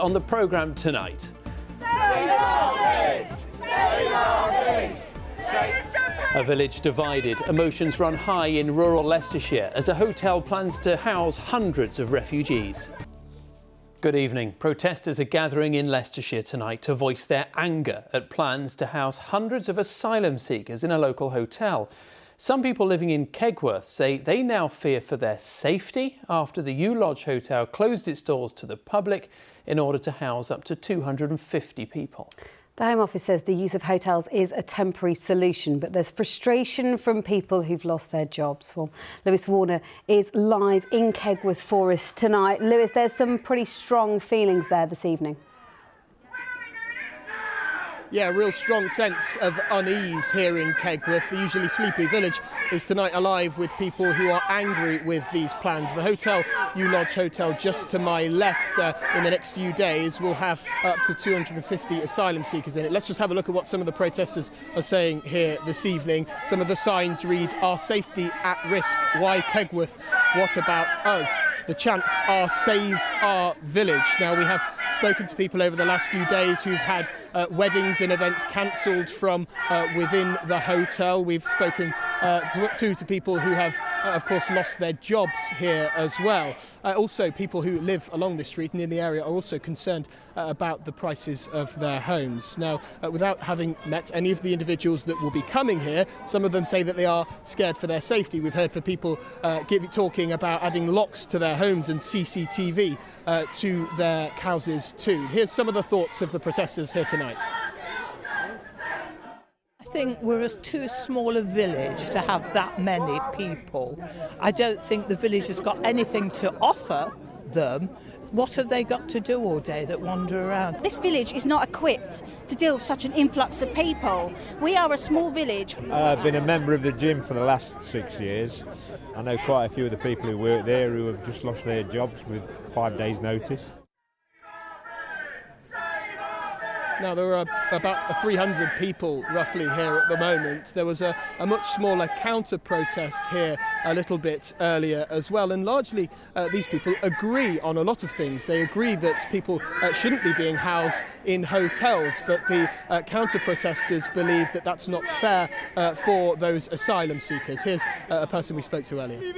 on the programme tonight. Save our village! Save our village! A village divided, emotions run high in rural Leicestershire as a hotel plans to house hundreds of refugees. Good evening. Protesters are gathering in Leicestershire tonight to voice their anger at plans to house hundreds of asylum seekers in a local hotel. Some people living in Kegworth say they now fear for their safety after the U Lodge Hotel closed its doors to the public in order to house up to 250 people. The Home Office says the use of hotels is a temporary solution, but there's frustration from people who've lost their jobs. Well, Lewis Warner is live in Kegworth for us tonight. Lewis, there's some pretty strong feelings there this evening. Yeah, a real strong sense of unease here in Kegworth. The usually sleepy village is tonight alive with people who are angry with these plans. The hotel, U Lodge Hotel, just to my left, in the next few days will have up to 250 asylum seekers in it. Let's just have a look at what some of the protesters are saying here this evening. Some of the signs read, "Our safety at risk. Why Kegworth? What about us?" The chants are "Save our village." Now, we have spoken to people over the last few days who've had weddings and events cancelled from within the hotel. We've spoken to people who have, of course, lost their jobs here as well. Also, people who live along this street and in the area are also concerned about the prices of their homes. Now, without having met any of the individuals that will be coming here, some of them say that they are scared for their safety. We've heard for people talking about adding locks to their homes and CCTV to their houses too. Here's some of the thoughts of the protesters here tonight. I think we're too small a village to have that many people. I don't think the village has got anything to offer them. What have they got to do all day that wander around? This village is not equipped to deal with such an influx of people. We are a small village. I've been a member of the gym for the last 6 years. I know quite a few of the people who work there who have just lost their jobs with 5 days' notice. Now, there are about 300 people roughly here at the moment. There was a much smaller counter-protest here a little bit earlier as well. And largely, these people agree on a lot of things. They agree that people shouldn't be being housed in hotels, but the counter-protesters believe that that's not fair for those asylum seekers. Here's a person we spoke to earlier.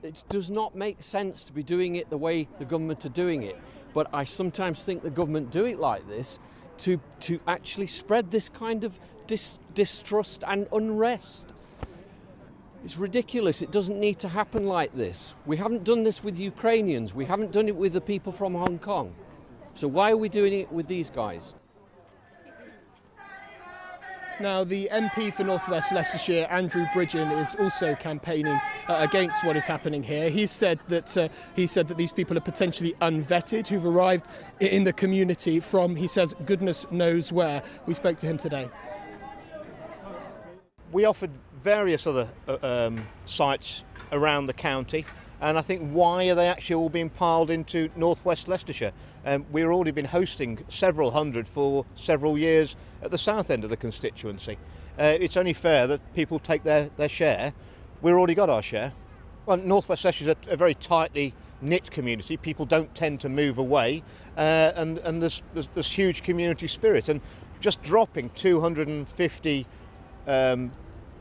It does not make sense to be doing it the way the government are doing it. But I sometimes think the government do it like this to actually spread this kind of distrust and unrest. It's ridiculous. It doesn't need to happen like this. We haven't done this with Ukrainians. We haven't done it with the people from Hong Kong. So why are we doing it with these guys? Now, the MP for North West Leicestershire, Andrew Bridgen, is also campaigning against what is happening here. He said that these people are potentially unvetted, who've arrived in the community from, he says, goodness knows where. We spoke to him today. We offered various other sites around the county. And I think, why are they actually all being piled into North West Leicestershire? We've already been hosting several hundred for several years at the south end of the constituency. It's only fair that people take their share. We've already got our share. Well, North West Leicestershire is a very tightly knit community. People don't tend to move away, and there's huge community spirit. And just dropping 250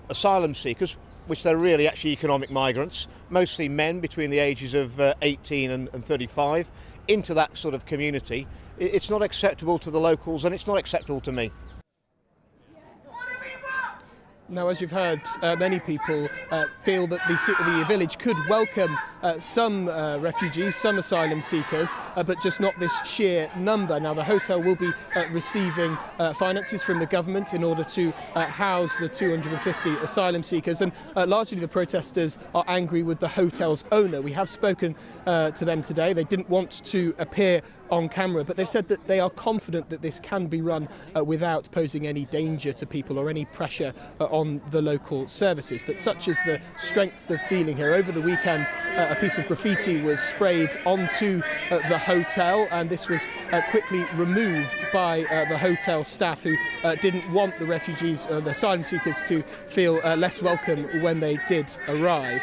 asylum seekers, which they're really actually economic migrants, mostly men between the ages of 18 and 35, into that sort of community. It's not acceptable to the locals, and it's not acceptable to me. Now, as you've heard, many people feel that the village could welcome some refugees, some asylum seekers, but just not this sheer number. Now, the hotel will be receiving finances from the government in order to house the 250 asylum seekers, and largely the protesters are angry with the hotel's owner. We have spoken to them today. They didn't want to appear on camera, but they've said that they are confident that this can be run without posing any danger to people or any pressure on the local services. But such is the strength of feeling here. Over the weekend, a piece of graffiti was sprayed onto the hotel, and this was quickly removed by the hotel staff, who didn't want the refugees, the asylum seekers, to feel less welcome when they did arrive.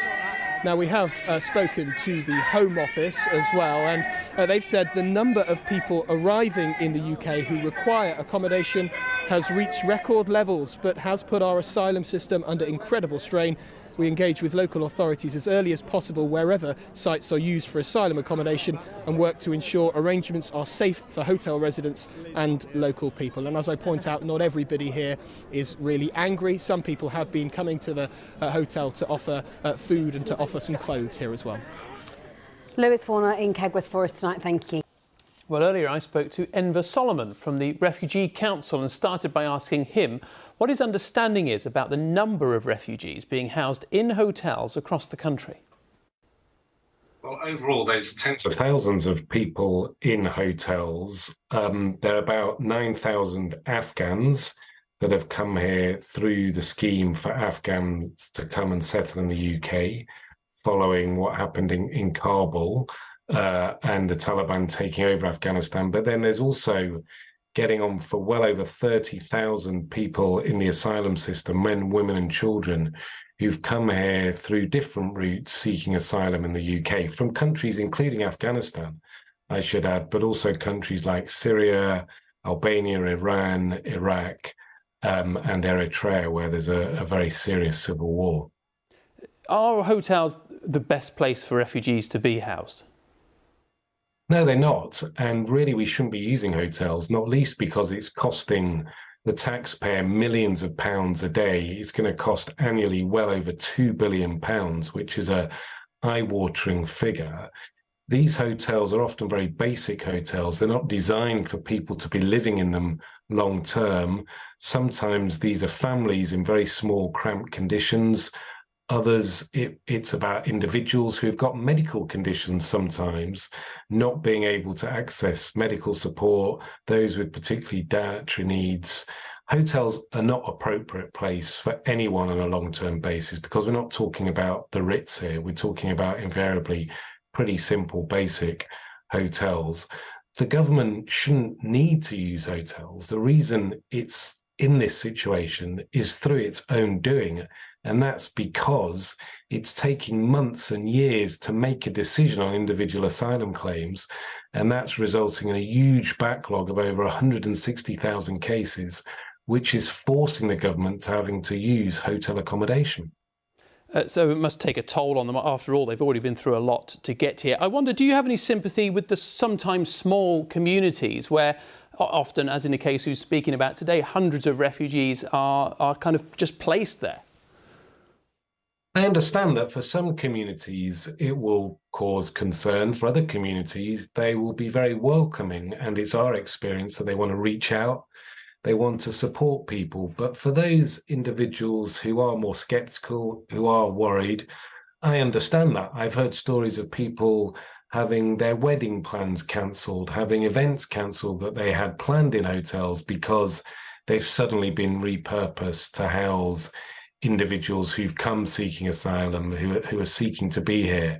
Now, we have spoken to the Home Office as well, and they've said the number of people arriving in the UK who require accommodation has reached record levels, but has put our asylum system under incredible strain. We engage with local authorities as early as possible wherever sites are used for asylum accommodation and work to ensure arrangements are safe for hotel residents and local people. And as I point out, not everybody here is really angry. Some people have been coming to the hotel to offer food and to offer some clothes here as well. Lewis Warner in Kegworth for us tonight, thank you. Well, earlier I spoke to Enva Solomon from the Refugee Council and started by asking him what his understanding is about the number of refugees being housed in hotels across the country. Well, overall, there's tens of thousands of people in hotels. There are about 9,000 Afghans that have come here through the scheme for Afghans to come and settle in the UK following what happened in Kabul. And the Taliban taking over Afghanistan. But then there's also getting on for well over 30,000 people in the asylum system, men, women and children, who've come here through different routes seeking asylum in the UK, from countries including Afghanistan, I should add, but also countries like Syria, Albania, Iran, Iraq, and Eritrea, where there's a very serious civil war. Are hotels the best place for refugees to be housed? No, they're not. And really, we shouldn't be using hotels, not least because it's costing the taxpayer millions of pounds a day. It's going to cost annually well over £2 billion, which is a eye-watering figure. These hotels are often very basic hotels. They're not designed for people to be living in them long term. Sometimes these are families in very small, cramped conditions. Others, it's about individuals who've got medical conditions sometimes, not being able to access medical support, those with particularly dietary needs. Hotels are not appropriate place for anyone on a long-term basis because we're not talking about the Ritz here. We're talking about invariably pretty simple, basic hotels. The government shouldn't need to use hotels. The reason it's in this situation is through its own doing. And that's because it's taking months and years to make a decision on individual asylum claims. And that's resulting in a huge backlog of over 160,000 cases, which is forcing the government to having to use hotel accommodation. So it must take a toll on them. After all, they've already been through a lot to get here. I wonder, do you have any sympathy with the sometimes small communities where often, as in the case who's speaking about today, hundreds of refugees are kind of just placed there? I understand that for some communities it will cause concern. For other communities, they will be very welcoming, and it's our experience that they want to reach out, they want to support people. But for those individuals who are more sceptical, who are worried, I understand that. I've heard stories of people having their wedding plans cancelled, having events cancelled that they had planned in hotels because they've suddenly been repurposed to house individuals who've come seeking asylum, who are seeking to be here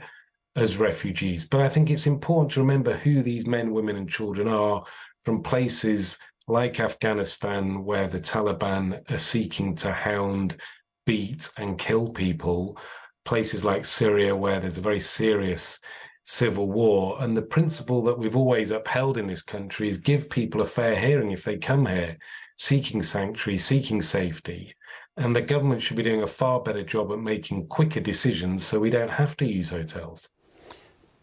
as refugees. But I think it's important to remember who these men, women and children are from places like Afghanistan, where the Taliban are seeking to hound, beat and kill people, places like Syria, where there's a very serious civil war. And the principle that we've always upheld in this country is give people a fair hearing if they come here seeking sanctuary, seeking safety. And the government should be doing a far better job at making quicker decisions so we don't have to use hotels.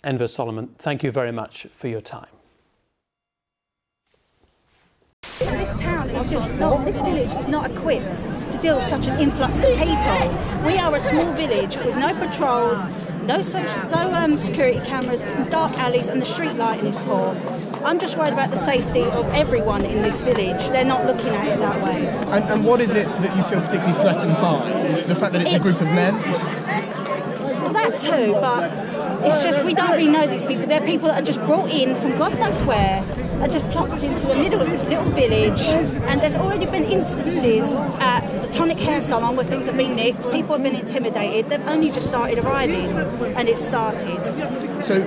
Enva Solomon, thank you very much for your time. This town is just not, this village is not equipped to deal with such an influx of people. We are a small village with no patrols, no security cameras, dark alleys, and the street lighting is poor. I'm just worried about the safety of everyone in this village. They're not looking at it that way. And what is it that you feel particularly threatened by? The fact that it's a group of men? Well, that too, but it's just we don't really know these people. They're people that are just brought in from God knows where, are just plopped into the middle of this little village. And there's already been instances at the tonic hair salon where things have been nicked, people have been intimidated. They've only just started arriving, and it started. So,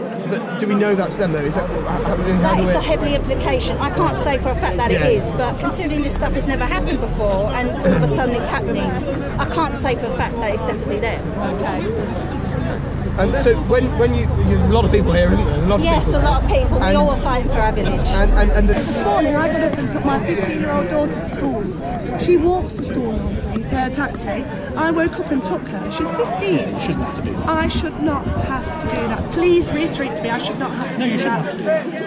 do we know that's them though? Is that is the heavy implication. I can't say for a fact that it is, but considering this stuff has never happened before and all of a sudden it's happening, I can't say for a fact that it's definitely them. Okay. And so when you there's a lot of people here, isn't there? Yes, a lot of people. We all fight for our village. And this morning I got up and took my 15-year-old daughter to school. She walks to school normally to her taxi. I woke up and took her. She's 15. You shouldn't have to do that. I should not have to do that. Please reiterate to me I should not have to do that.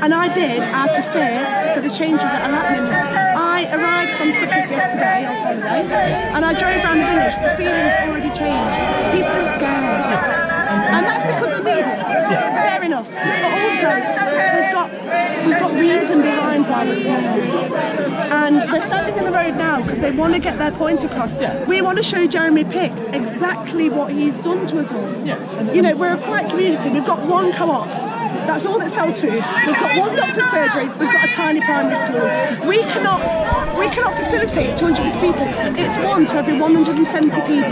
And I did out of fear for the changes that are happening. I arrived from Suffolk yesterday on holiday and I drove around the village. The feeling's already changed. People are scared. And that's because of media. Fair enough. But also, we've got reason behind why we're scared. And they're standing in the road now because they want to get their point across. We want to show Jeremy Pick exactly what he's done to us all. You know, we're a quiet community. We've got one co-op. That's all that sells food. We've got one doctor's surgery. We've got a tiny primary school. We cannot facilitate 250 people. It's 1 to every 170 people.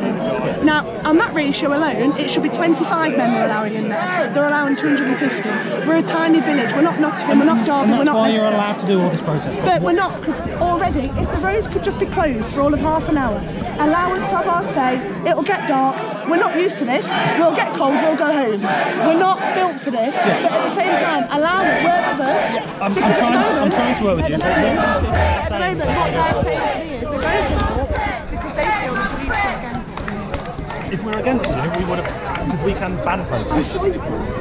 Now, on that ratio alone, it should be 25 men they're allowing in there. They're allowing 250. We're a tiny village. We're not Nottingham. We're not Derby. We're not Leicester. That's why you're allowed to do all this process. But we're not, because already, if the roads could just be closed for all of half an hour, allow us to have our say. It'll get dark. We're not used to this. We'll get cold. We'll go home. We're not built for this. But at the same time, allow it, work with us. I'm trying to work with you. At the moment, what they're saying to me is they're going for walk because they feel the police are against it. If we're against it, we would have, because we can ban protests,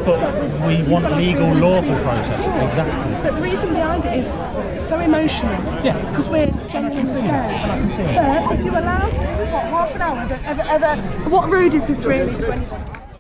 but we want legal, lawful protests. Exactly. But the reason behind it is it's so emotional. Yeah. Because we're genuinely scared. And I can see it. But if you allow this, what, half an hour, what road is this really to anyone?